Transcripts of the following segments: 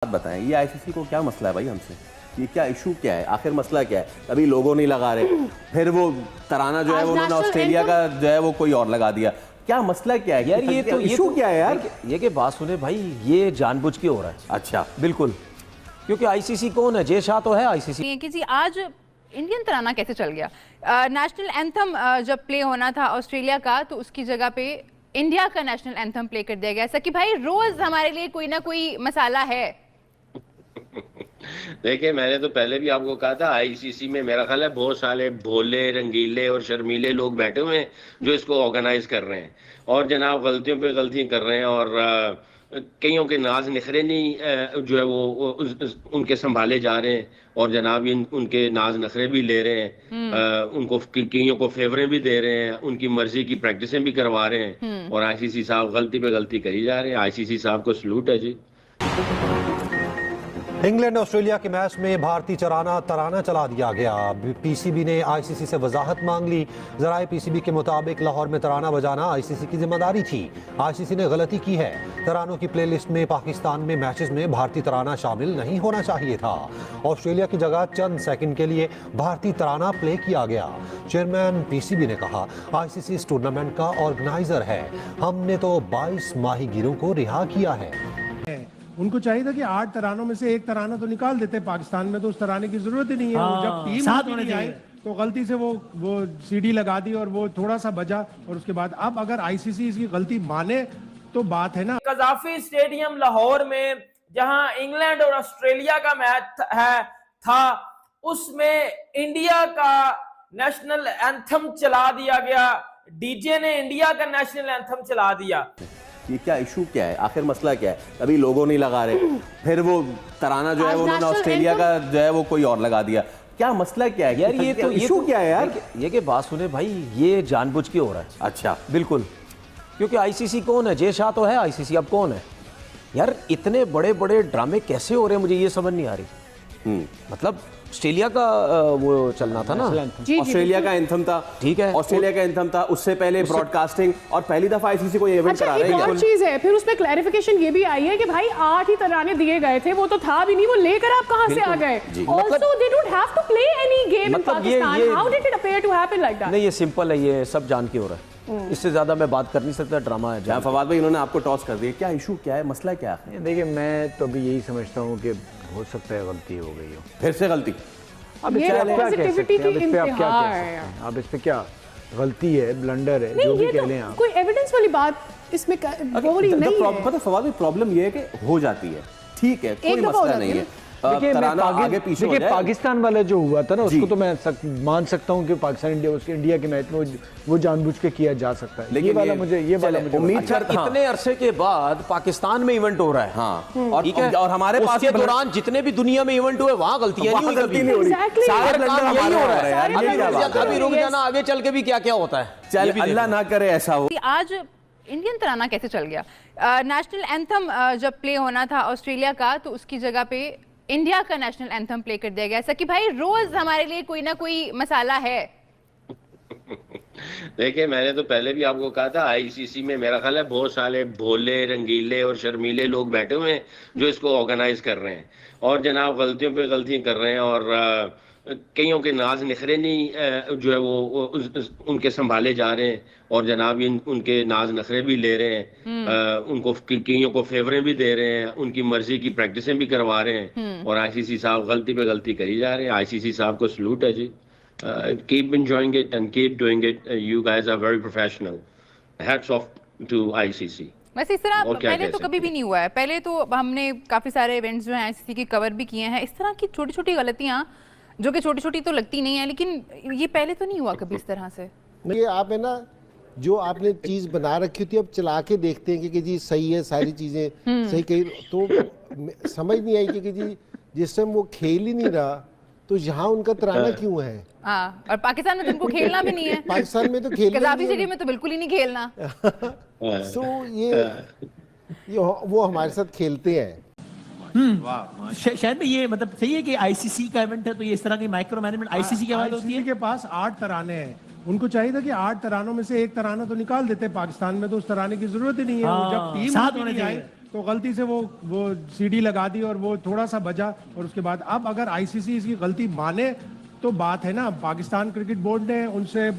बताएं, ये आईसीसी को क्या मसला है भाई हमसे? ये क्या इशू क्या है, आखिर मसला क्या है? अभी लोगों नहीं लगा रहे, फिर वो तराना जो है वो उन्होंने ऑस्ट्रेलिया का जो है वो कोई और लगा दिया। क्या मसला क्या है यार? ये तो इशू क्या है यार? ये कि बात सुने भाई, ये जानबूझ के हो रहा है। अच्छा, बिल्कुल, क्योंकि आईसीसी कौन है? जय शाह तो है आईसीसी। कि जी आज इंडियन तराना कैसे चल गया? नेशनल एंथम जब प्ले होना था ऑस्ट्रेलिया का, तो उसकी जगह पे इंडिया का नेशनल एंथम प्ले कर दिया गया। ऐसा कि भाई रोज हमारे लिए कोई ना कोई मसाला है। देखिए, मैंने तो पहले भी आपको कहा था, आईसीसी में मेरा ख्याल है बहुत सारे भोले, रंगीले और शर्मीले लोग बैठे हुए हैं जो इसको ऑर्गेनाइज कर रहे हैं, और जनाब गलतियों पे गलतियां कर रहे हैं, और कईयों के नाज नखरे नहीं जो है वो उनके संभाले जा रहे हैं, और जनाब उनके नाज नखरे भी ले रहे हैं, उनको कईयों को फेवरें भी दे रहे हैं, उनकी मर्जी की प्रैक्टिसें भी करवा रहे हैं, और आईसीसी साहब गलती पे गलती करी जा रहे हैं। आईसीसी साहब को सलूट है जी। इंग्लैंड ऑस्ट्रेलिया के मैच में भारतीय तराना चला दिया गया। पीसीबी ने आईसीसी से वजाहत मांग ली। जराए पीसीबी के मुताबिक लाहौर में तराना बजाना आईसीसी की जिम्मेदारी थी। आईसीसी ने गलती की है। तरानों की प्लेलिस्ट में पाकिस्तान में मैचेस में भारतीय तराना शामिल नहीं होना चाहिए था। ऑस्ट्रेलिया की जगह चंद सेकंड के लिए भारतीय तराना प्ले किया गया। चेयरमैन पीसीबी ने कहा, आईसीसी इस टूर्नामेंट का ऑर्गेनाइजर है। हमने तो 22 माहीगीरों को रिहा किया है। उनको चाहिए था कि 8 तरानों में से एक तराना तो निकाल देते। पाकिस्तान में तो उस तराने की जरूरत ही नहीं है। जब टीम साथ होने आई तो गलती से वो सीडी लगा दी और वो थोड़ा सा बजा, और उसके बाद अब अगर आईसीसी इसकी गलती माने तो बात है ना। कजाफी स्टेडियम लाहौर में जहां इंग्लैंड और ऑस्ट्रेलिया का मैच था, उसमें इंडिया का नेशनल एंथम चला दिया गया। डीजे ने इंडिया का नेशनल एंथम चला दिया। ये क्या इशू क्या है, आखिर मसला क्या है? अभी लोगों नहीं लगा रहे, फिर वो तराना जो है वो उन्होंने ऑस्ट्रेलिया का जो है वो कोई और लगा दिया। क्या मसला क्या है यार? ये तो इशू क्या है यार? ये कि बात सुने भाई, ये जानबूझ के हो रहा है। अच्छा, बिल्कुल, क्योंकि आईसीसी कौन है? जय शाह तो है आईसीसी, अब कौन है यार? इतने बड़े बड़े ड्रामे कैसे हो रहे हैं, मुझे ये समझ नहीं आ रही। मतलब ऑस्ट्रेलिया का वो चलना था ना, ऑस्ट्रेलिया का एंथम था, ठीक है, ऑस्ट्रेलिया का एंथम था, उससे पहले ब्रॉडकास्टिंग, और पहली दफा आईसीसी को ये इवेंट करा रहे हैं। एक और चीज है, फिर उसमें क्लैरिफिकेशन ये भी आई है कि भाई 8 ही तराने दिए गए थे, वो तो था भी नहीं, वो लेकर आप कहां से आ गए? Also they don't have to play any game in Pakistan. How did it appear to happen like that? नहीं, ये सिंपल है, ये सब जान के हो रहा है। इससे ज्यादा मैं बात कर नहीं सकता, ड्रामा है। जहां फवाद भाई इन्होंने आपको टॉस कर दिया, क्या इशू क्या है, मसला क्या है? देखिए, मैं तो अभी यही समझता हूँ कि हो सकता है गलती हो गई हो, फिर से गलती। अब इस पे आप क्या कह सकते हैं? अब इस पे क्या गलती है, ब्लंडर है, जो भी कह लें आप। कोई एविडेंस वाली बात इसमें हो रही नहीं है। पता फवाद भाई, प्रॉब्लम ये है कि हो जाती है, ठीक है, कोई मसला नहीं है। देखिए, पाकिस्तान वाला जो हुआ था ना, उसको तो मैं मान सकता हूँ कि पाकिस्तान इंडिया के मैच में वो जानबूझ के किया जा सकता है। लेकिन ये वाला मुझे उम्मीद था इतने अरसे के बाद पाकिस्तान में इवेंट हो रहा है। हाँ, ठीक है, और हमारे पास के दौरान जितने भी दुनिया में इवेंट हुए, वहाँ गलतियां नहीं हुई कभी। सारा काम यही हो रहा है। अभी रुक जाना, आगे चल के भी क्या क्या होता है, चल अल्लाह ना करे ऐसा हो। आज इंडियन तराना कैसे चल गया? नेशनल एंथम जब प्ले होना था ऑस्ट्रेलिया का, तो उसकी जगह पे इंडिया का नेशनल एंथम प्ले कर दिया गया। ऐसा कि भाई रोज हमारे लिए कोई ना कोई मसाला है। देखिए, मैंने तो पहले भी आपको कहा था, आईसीसी में मेरा ख्याल है बहुत सारे भोले, रंगीले और शर्मीले लोग बैठे हुए हैं जो इसको ऑर्गेनाइज कर रहे हैं, और जनाब गलतियों पे गलतियां कर रहे हैं, और कईयों के नाज नखरे नहीं जो है वो उनके संभाले जा रहे हैं, और जनाब उनके नाज नखरे भी ले रहे हैं, उनको कईयों को फेवरें भी दे रहे हैं, उनकी मर्जी की प्रैक्टिसें भी करवा रहे हैं, और आईसीसी साहब गलती पे गलती करी जा रहे हैं। आईसीसी साहब को सलूट है जी। Keep enjoying it and keep doing it, you guys are very professional. Hats off to ICC. वैसे इस तरह पहले तो कभी भी नहीं हुआ है। पहले तो हमने काफी सारे इवेंट्स जो हैं आईसीसी के कवर भी किए हैं। इस तरह की छोटी छोटी गलतियां, जो कि छोटी छोटी तो लगती नहीं है, लेकिन ये पहले तो नहीं हुआ कभी इस तरह से। ये आप है ना, जो आपने चीज बना रखी थी, अब चला के देखते हैं कि जी सही है, सारी चीजें सही कही, तो समझ नहीं आई कि जी जिस टाइम वो खेल ही नहीं रहा तो यहाँ उनका तराना क्यों है? हाँ, और पाकिस्तान में तो उनको खेलना भी नहीं है। पाकिस्तान में तो खेलना, कज़ाफ़ी स्टेडियम में तो बिल्कुल ही नहीं खेलना। सो ये वो हमारे साथ खेलते हैं। शायद में ये मतलब सही है कि आईसीसी का इवेंट है, तो ये इस तरह की माइक्रो मैनेजमेंट आईसीसी के हवाले होती है। के पास 8 तराने हैं, उनको चाहिए था कि 8 तरानों में से एक तराना तो निकाल देते। पाकिस्तान में तो उस तराने की जरूरत ही नहीं है। जब टीम साथ होने आई तो गलती से वो सीडी लगा दी और वो थोड़ा सा बजा, और उसके बाद अब अगर आईसीसी इसकी गलती माने तो बात है ना। पाकिस्तान क्रिकेट बोर्ड ने उनसे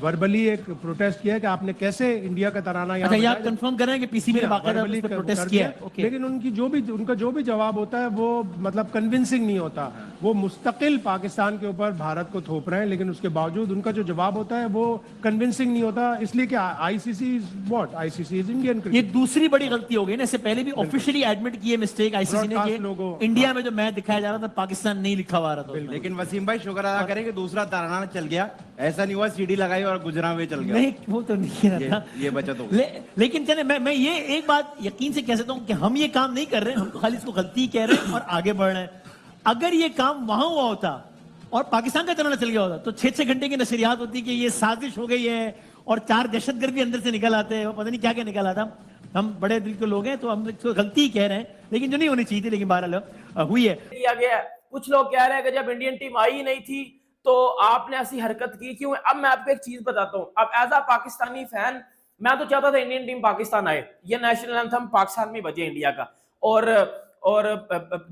वर्बली एक प्रोटेस्ट किया कि आपने कैसे इंडिया का तराना अच्छा, ये आप कंफर्म कर रहे हैं कि पीसीबी ने बाकायदा उस पर प्रोटेस्ट किया है? लेकिन उनका जो भी जवाब होता है वो मतलब कन्विंसिंग नहीं होता। वो मुस्तकिल पाकिस्तान के ऊपर भारत को थोप रहे हैं, लेकिन उसके बावजूद उनका जो जवाब होता है वो कन्विंसिंग नहीं होता, इसलिए कि ICC is what, ICC is Indian cricket. ये दूसरी बड़ी गलती हो गई ना, इससे पहले भी ऑफिशियली एडमिट किए मिस्टेक आईसीसी ने कि इंडिया में जो मैच दिखाया जा रहा था पाकिस्तान नहीं लिखा हुआ था। लेकिन वसीम भाई शुक्र अदा करें कि दूसरा तराना चल गया, ऐसा नहीं हुआ सीडी लगाई और गुजरा हुए चल गया। नहीं, वो तो नहीं था, ये बचत हो। लेकिन चले मैं ये एक बात यकीन से कह सकता हूँ कि हम ये काम नहीं कर रहे हैं, हम तो खाली इसको गलती कह रहे हैं और आगे बढ़ रहे हैं। अगर ये काम वहां हुआ होता और पाकिस्तान का तराना चल गया होता तो 6-6 घंटे की नशरियात होती कि ये साजिश हो गई है और 4 दहशतगर्द भी अंदर से निकल आते हैं, पता नहीं क्या क्या निकल आता। हम बड़े दिल के लोग हैं तो हम तो गलती कह रहे हैं, लेकिन जो नहीं होनी चाहिए थी, लेकिन बहरहाल हुई है। किया गया। कुछ लोग कह रहे हैं कि जब इंडियन टीम आई नहीं थी तो आपने ऐसी हरकत की क्यों? अब मैं आपको एक चीज बताता हूं, अब एज अ पाकिस्तानी फैन मैं तो चाहता था इंडियन टीम पाकिस्तान आए, ये नेशनल एंथम पाकिस्तान में बजे इंडिया का, और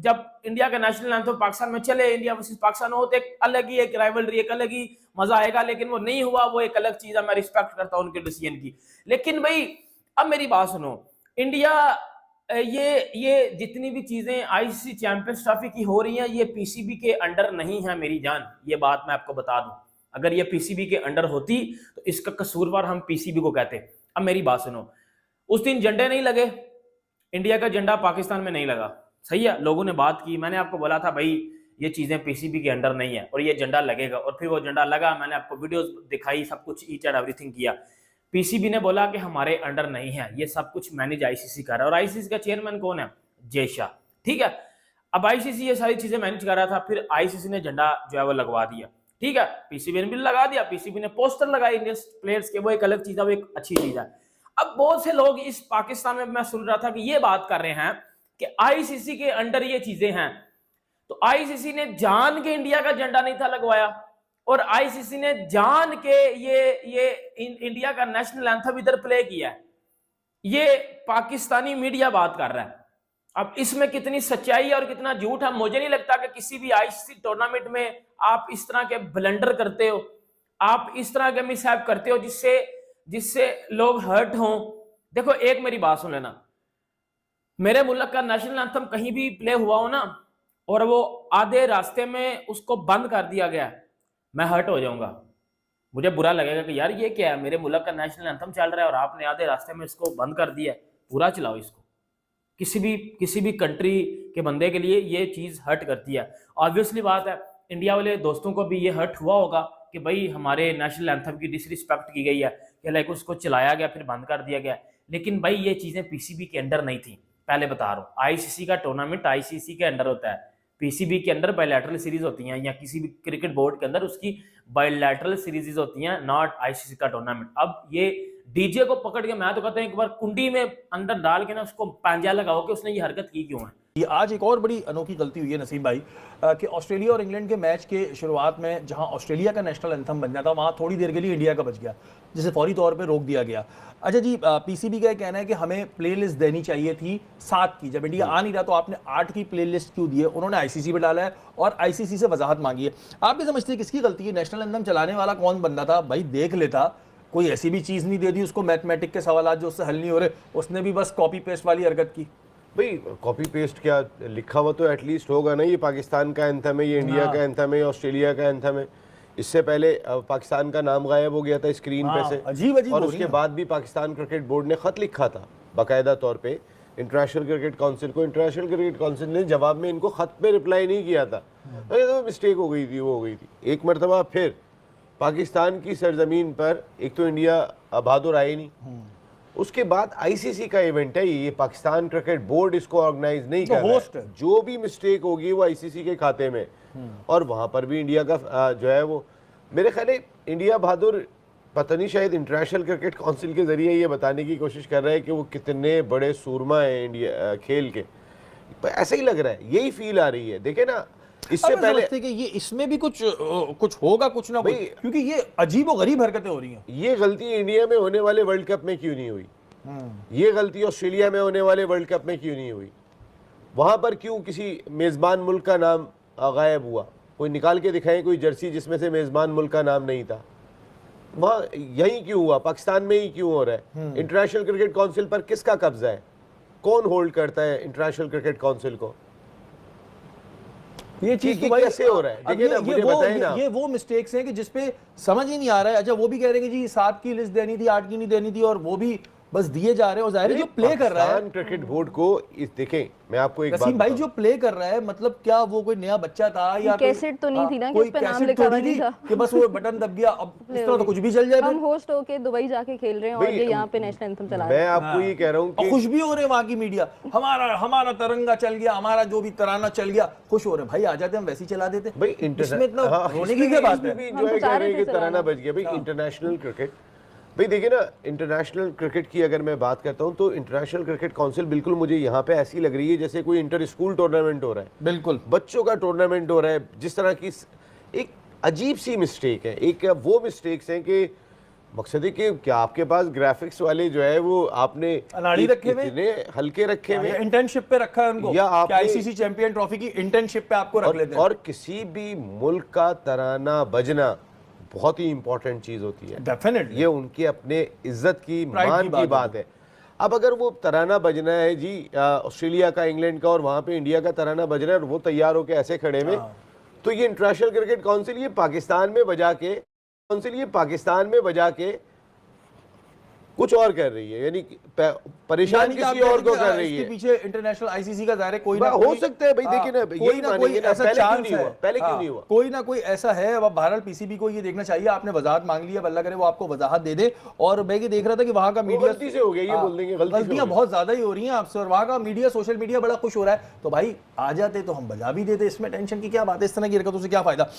जब इंडिया का नेशनल एंथम पाकिस्तान में चले, इंडिया वर्सेस पाकिस्तान हो, तो एक अलग ही एक राइवलरी, एक अलग ही मजा आएगा। लेकिन वो नहीं हुआ, वो एक अलग चीज है, मैं रिस्पेक्ट करता हूं उनके डिसीजन की। लेकिन भाई अब मेरी बात सुनो, इंडिया ये जितनी भी चीजें आईसीसी चैंपियंस ट्रॉफी की हो रही हैं ये पीसीबी के अंडर नहीं है मेरी जान, ये बात मैं आपको बता दूं। अगर ये पीसीबी के अंडर होती तो इसका कसूरवार हम पीसीबी को कहते। अब मेरी बात सुनो, उस दिन झंडे नहीं लगे, इंडिया का झंडा पाकिस्तान में नहीं लगा, सही है, लोगों ने बात की, मैंने आपको बोला था भाई ये चीजें पीसीबी के अंडर नहीं है और ये झंडा लगेगा, और फिर वो झंडा लगा, मैंने आपको वीडियोस दिखाई, सब कुछ ईच एंड एवरीथिंग किया। पीसीबी ने बोला कि हमारे अंडर नहीं है, ये सब कुछ मैनेज आईसीसी कर रहा है, और आईसीसी का चेयरमैन कौन है? जय शाह, ठीक है। अब आईसीसी ये सारी चीजें मैनेज कर रहा था, फिर आईसीसी ने झंडा जो है वो लगवा दिया, ठीक है, पीसीबी ने भी लगा दिया, पीसीबी ने पोस्टर लगाए इंडियन प्लेयर्स के, वो एक अलग चीज है, वो एक अच्छी चीज है। अब बहुत से लोग इस पाकिस्तान में, मैं सुन रहा था कि ये बात कर रहे हैं कि आईसीसी के अंडर ये चीजें हैं, तो आईसीसी ने जान के इंडिया का झंडा नहीं था लगवाया, और आईसीसी ने जान के ये इंडिया का नेशनल एंथम इधर प्ले किया है, ये पाकिस्तानी मीडिया बात कर रहा है। अब इसमें कितनी सच्चाई और कितना झूठ है, मुझे नहीं लगता कि किसी भी आईसीसी टूर्नामेंट में आप इस तरह के ब्लंडर करते हो, आप इस तरह के मिसहैप करते हो जिससे लोग हर्ट हों। देखो एक मेरी बात सुन लेना, मेरे मुल्क का नेशनल एंथम कहीं भी प्ले हुआ हो ना और वो आधे रास्ते में उसको बंद कर दिया गया, मैं हर्ट हो जाऊंगा, मुझे बुरा लगेगा कि यार ये क्या है, मेरे मुल्क का नेशनल एंथम चल रहा है और आपने आधे रास्ते में इसको बंद कर दिया है, पूरा चलाओ इसको। किसी भी कंट्री के बंदे के लिए ये चीज हर्ट करती है। ऑब्वियसली बात है, इंडिया वाले दोस्तों को भी ये हर्ट हुआ होगा कि भाई हमारे नेशनल एंथम की डिसरिस्पेक्ट की गई है, कि लाइक उसको चलाया गया फिर बंद कर दिया गया। लेकिन भाई ये चीजें पीसीबी के अंडर नहीं थी, पहले बता रहा हूँ। आईसीसी का टूर्नामेंट आईसीसी के अंडर होता है, पीसीबी के अंदर बायलैटरल सीरीज होती हैं, या किसी भी क्रिकेट बोर्ड के अंदर उसकी बायलैटरल सीरीज होती हैं, नॉट आईसीसी का टूर्नामेंट। अब ये डीजे को पकड़ के, मैं तो कहता हूँ एक बार कुंडी में अंदर डाल के ना उसको पांजा लगाओ कि उसने ये हरकत की क्यों है। ये आज एक और बड़ी अनोखी गलती हुई है नसीम भाई, कि ऑस्ट्रेलिया और इंग्लैंड के मैच के शुरुआत में जहां ऑस्ट्रेलिया का नेशनल एंथम बनना था वहां थोड़ी देर के लिए इंडिया का बच गया, जिसे फौरी तौर पे रोक दिया गया। अच्छा जी, पीसीबी का कहना है कि हमें प्लेलिस्ट देनी चाहिए थी 7 की, जब इंडिया आ नहीं रहा तो आपने 8 की प्लेलिस्ट क्यों दी है? उन्होंने आईसीसी पे डाला है और आईसीसी से वजाहत मांगी है। आप भी समझते हैं किसकी गलती है? नेशनल एंथम चलाने वाला कौन बंदा था भाई? देख लेता, कोई ऐसी भी चीज नहीं दे दी उसको, मैथमेटिक के सवाल जो उससे हल नहीं हो रहे, उसने भी बस कॉपी पेस्ट वाली हरकत की। भाई कॉपी पेस्ट क्या, लिखा हुआ तो एटलीस्ट होगा ना, ये पाकिस्तान का एंथम है, ये इंडिया का एंथम है, ऑस्ट्रेलिया का एंथम है। इससे पहले पाकिस्तान का नाम गायब हो गया था स्क्रीन पे से, अजीब और उसके बाद भी पाकिस्तान क्रिकेट बोर्ड ने खत लिखा था बाकायदा तौर पे इंटरनेशनल क्रिकेट काउंसिल को। इंटरनेशनल क्रिकेट काउंसिल ने जवाब में इनको खत पे रिप्लाई नहीं किया था, तो मिस्टेक हो गई थी, वो हो गई थी। एक मरतबा फिर पाकिस्तान की सरजमीन पर एक तो इंडिया बहादुर आए नहीं, उसके बाद आईसीसी का इवेंट है ये, पाकिस्तान क्रिकेट बोर्ड इसको ऑर्गेनाइज नहीं कर रहा है, जो भी मिस्टेक होगी वो आईसीसी के खाते में, और वहां पर भी इंडिया का जो है वो, मेरे ख्याल है इंडिया बहादुर पता नहीं शायद इंटरनेशनल क्रिकेट काउंसिल के जरिए ये बताने की कोशिश कर रहा है कि वो कितने बड़े सूरमा हैं इंडिया खेल के, ऐसा ही लग रहा है, यही फील आ रही है। देखे ना, इससे पहले कि ये इसमें भी कुछ होगा, कुछ ना कुछ, क्योंकि ये अजीब और गरीब हरकतें हो रही हैं। ये गलती इंडिया में होने वाले वर्ल्ड कप में क्यों नहीं हुई? ये गलती ऑस्ट्रेलिया में होने वाले वर्ल्ड कप में क्यों नहीं हुई? वहां पर क्यों किसी मेजबान मुल्क का नाम गायब हुआ? कोई निकाल के दिखाएं कोई जर्सी जिसमें से मेजबान मुल्क का नाम नहीं था। वहां यही क्यों हुआ? पाकिस्तान में ही क्यों हो रहा है? इंटरनेशनल क्रिकेट काउंसिल पर किसका कब्जा है? कौन होल्ड करता है इंटरनेशनल क्रिकेट काउंसिल को? ये चीज तो कैसे हो रहा है? देखिए ना, मुझे बताएं ना। ये वो मिस्टेक्स हैं कि जिसपे समझ ही नहीं आ रहा है। अच्छा, वो भी कह रहे हैं कि जी 7 की लिस्ट देनी थी, 8 की नहीं देनी थी, और वो भी बस दिए जा रहे हैं। और जाहिर है जो प्ले कर रहा है क्रिकेट बोर्ड को देखें, मैं आपको एक वसीम भाई जो प्ले कर रहा है, मतलब क्या वो कोई नया बच्चा था या कैसेट तो नहीं थी ना कि उस पे नाम लिखा हुआ नहीं था कि बस वो बटन दब गया, अब इस तरह तो कुछ भी चल जाए। हम होस्ट होके दुबई जाके खेल रहे हैं और ये यहाँ पे नेशनल एंथम चला रहे हैं। मैं आपको ये कह रहा हूँ कि खुश भी हो रहे हैं वहां की मीडिया, हमारा तिरंगा चल गया, हमारा जो भी तराना चल गया, खुश हो रहे हैं। भाई आ जाते हम वैसे ही चला देते भाई। इसमें इतना रोने की क्या बात है? एंजॉय कर रहे हैं कि तराना बच गया। भाई इंटरनेशनल क्रिकेट, भाई देखिए ना, इंटरनेशनल क्रिकेट की अगर मैं बात करता हूं तो इंटरनेशनल क्रिकेट काउंसिल बिल्कुल मुझे यहाँ पे ऐसी लग रही है जैसे कोई इंटर स्कूल टूर्नामेंट हो रहा है। बिल्कुल बच्चों का टूर्नामेंट हो रहा है। जिस तरह की एक अजीब सी मिस्टेक है, एक वो मिस्टेक्स हैं कि मकसद है कि क्या आपके पास ग्राफिक्स वाले जो है वो आपने अनाड़ी रखे हुए, इतने हल्के रखे हुए, इंटर्नशिप पे रखा है उनको, या आप आईसीसी चैंपियन ट्रॉफी की इंटर्नशिप पे आपको रख लेते हैं। और किसी भी मुल्क का तराना बजना बहुत ही इंपॉर्टेंट चीज होती है। डेफिनेटली ये उनकी अपने इज्जत की मान की बात है। अब अगर वो तराना बजना है जी ऑस्ट्रेलिया का, इंग्लैंड का, और वहां पे इंडिया का तराना बजना है और वो तैयार होकर ऐसे खड़े में, तो ये इंटरनेशनल क्रिकेट काउंसिल ये पाकिस्तान में बजा के कुछ और कर रही है, यानी परेशान किसी और को कर रही है। इसके पीछे इंटरनेशनल आईसीसी का दायरे कोई ना हो सकता है। भाई देखिए ना, कोई ना कोई ऐसा चांस है, पहले क्यों नहीं हुआ? कोई ना कोई ऐसा है। अब बहरहाल पीसीबी को ये देखना चाहिए। आपने वजाहत मांग ली है, अल्लाह करे वो आपको वजाहत दे दे। और मैं ये देख रहा था कि वहां का मीडिया गलती से हो गया, ये बोल देंगे गलतियां बहुत ज्यादा ही हो रही हैं आपसे, और वहां का मीडिया, सोशल मीडिया बड़ा खुश हो रहा है। तो भाई आ जाते तो हम बजा भी देते, इसमें टेंशन की क्या बात है? इस तरह की हरकतों से क्या फायदा?